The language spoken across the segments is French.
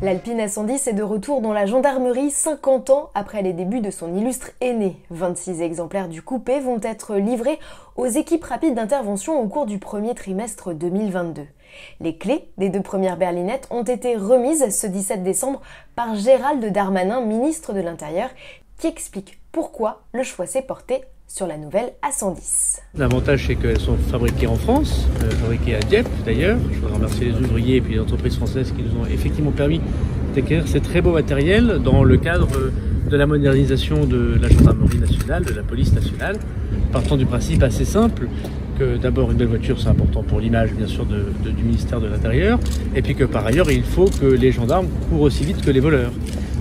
L'Alpine A110 est de retour dans la gendarmerie 50 ans après les débuts de son illustre aîné. 26 exemplaires du coupé vont être livrés aux équipes rapides d'intervention au cours du premier trimestre 2022. Les clés des 2 premières berlinettes ont été remises ce 17 décembre par Gérald Darmanin, ministre de l'Intérieur, qui explique pourquoi le choix s'est porté sur la nouvelle A110. L'avantage, c'est qu'elles sont fabriquées en France, fabriquées à Dieppe d'ailleurs. Je voudrais remercier les ouvriers et puis les entreprises françaises qui nous ont effectivement permis d'acquérir ces très beaux matériels dans le cadre de la modernisation de la gendarmerie nationale, de la police nationale, partant du principe assez simple que d'abord une belle voiture c'est important pour l'image bien sûr du ministère de l'Intérieur, et puis que par ailleurs il faut que les gendarmes courent aussi vite que les voleurs.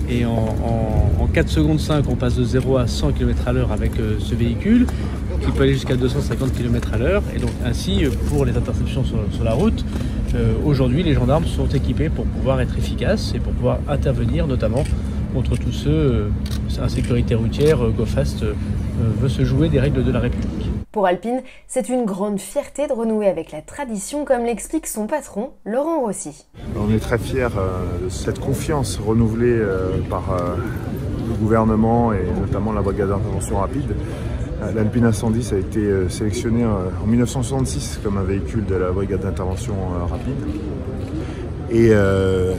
Et en 4 secondes 5, on passe de 0 à 100 km/h avec ce véhicule, qui peut aller jusqu'à 250 km/h. Et donc ainsi, pour les interceptions sur la route, aujourd'hui les gendarmes sont équipés pour pouvoir être efficaces et pour pouvoir intervenir notamment contre tous ceux, insécurité routière, GoFast veut se jouer des règles de la République. Pour Alpine, c'est une grande fierté de renouer avec la tradition, comme l'explique son patron, Laurent Rossi. On est très fiers de cette confiance renouvelée par le gouvernement et notamment la brigade d'intervention rapide. L'Alpine A110 a été sélectionnée en 1966 comme un véhicule de la brigade d'intervention rapide. Et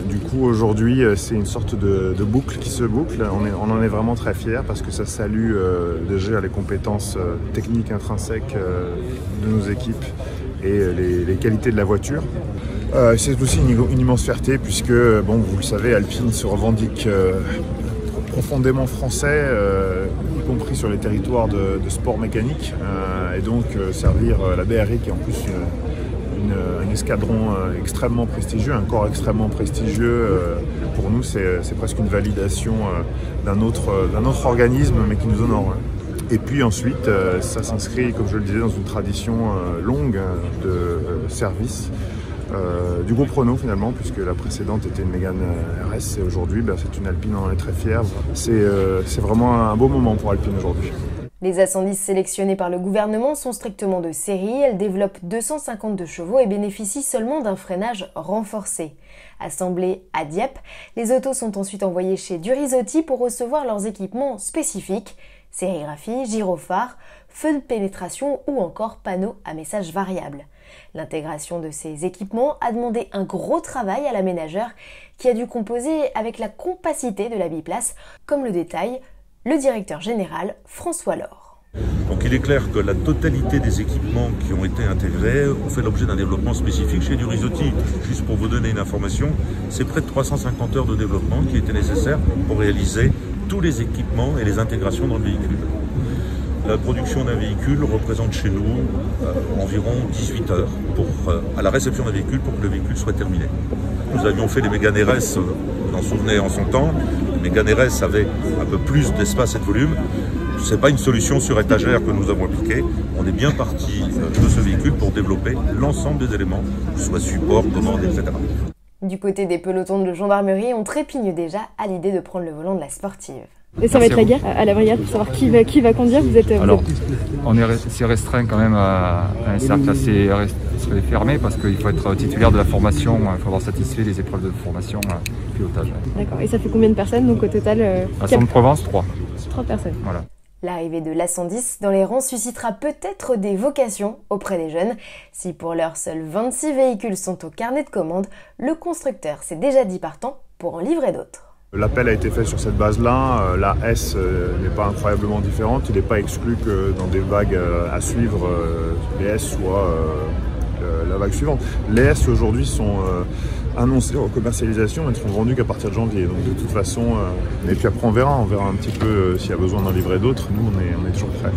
du coup aujourd'hui c'est une sorte de boucle qui se boucle. On en est vraiment très fiers parce que ça salue déjà les compétences techniques intrinsèques de nos équipes et les qualités de la voiture. C'est aussi une immense fierté puisque, bon, vous le savez, Alpine se revendique profondément français, y compris sur les territoires de sport mécanique, et donc servir la BRI qui est en plus un escadron extrêmement prestigieux, un corps extrêmement prestigieux, pour nous c'est presque une validation d'un autre organisme mais qui nous honore. Et puis ensuite ça s'inscrit, comme je le disais, dans une tradition longue de service du groupe Renault finalement, puisque la précédente était une Mégane RS et aujourd'hui c'est une Alpine, on en est très fiers. C'est vraiment un beau moment pour Alpine aujourd'hui. Les A110 sélectionnées par le gouvernement sont strictement de série, elles développent 252 chevaux et bénéficient seulement d'un freinage renforcé. Assemblées à Dieppe, les autos sont ensuite envoyées chez Durizotti pour recevoir leurs équipements spécifiques, sérigraphie, gyrophare, feu de pénétration ou encore panneaux à message variable. L'intégration de ces équipements a demandé un gros travail à l'aménageur qui a dû composer avec la compacité de la biplace, comme le détaille le directeur général François Laure. Donc il est clair que la totalité des équipements qui ont été intégrés ont fait l'objet d'un développement spécifique chez Durizotti. Juste pour vous donner une information, c'est près de 350 heures de développement qui étaient nécessaires pour réaliser tous les équipements et les intégrations dans le véhicule. La production d'un véhicule représente chez nous environ 18 heures à la réception d'un véhicule pour que le véhicule soit terminé. Nous avions fait les Mégane RS, vous en souvenez en son temps. Les Mégane RS avaient un peu plus d'espace et de volume. Ce n'est pas une solution sur étagère que nous avons appliquée. On est bien parti de ce véhicule pour développer l'ensemble des éléments, que ce soit support, commande, etc. Du côté des pelotons de gendarmerie, on trépigne déjà à l'idée de prendre le volant de la sportive. Et ça va être la guerre à la brigade pour savoir qui va conduire. Alors, on est restreint quand même à un cercle assez fermé parce qu'il faut être titulaire de la formation, il faut avoir satisfait les épreuves de formation pilotage. D'accord. Et ça fait combien de personnes donc au total À Sainte-Provence, 3. 3 personnes. Voilà. L'arrivée de l'A110 dans les rangs suscitera peut-être des vocations auprès des jeunes. Si pour l'heure seuls 26 véhicules sont au carnet de commande, le constructeur s'est déjà dit partant pour en livrer d'autres. L'appel a été fait sur cette base-là. La S n'est pas incroyablement différente. Il n'est pas exclu que dans des vagues à suivre, les S soient la vague suivante. Les S aujourd'hui sont annoncés en commercialisation, mais ne seront vendus qu'à partir de janvier. Donc de toute façon, et puis après on verra un petit peu s'il y a besoin d'en livrer d'autres. Nous on est toujours prêts.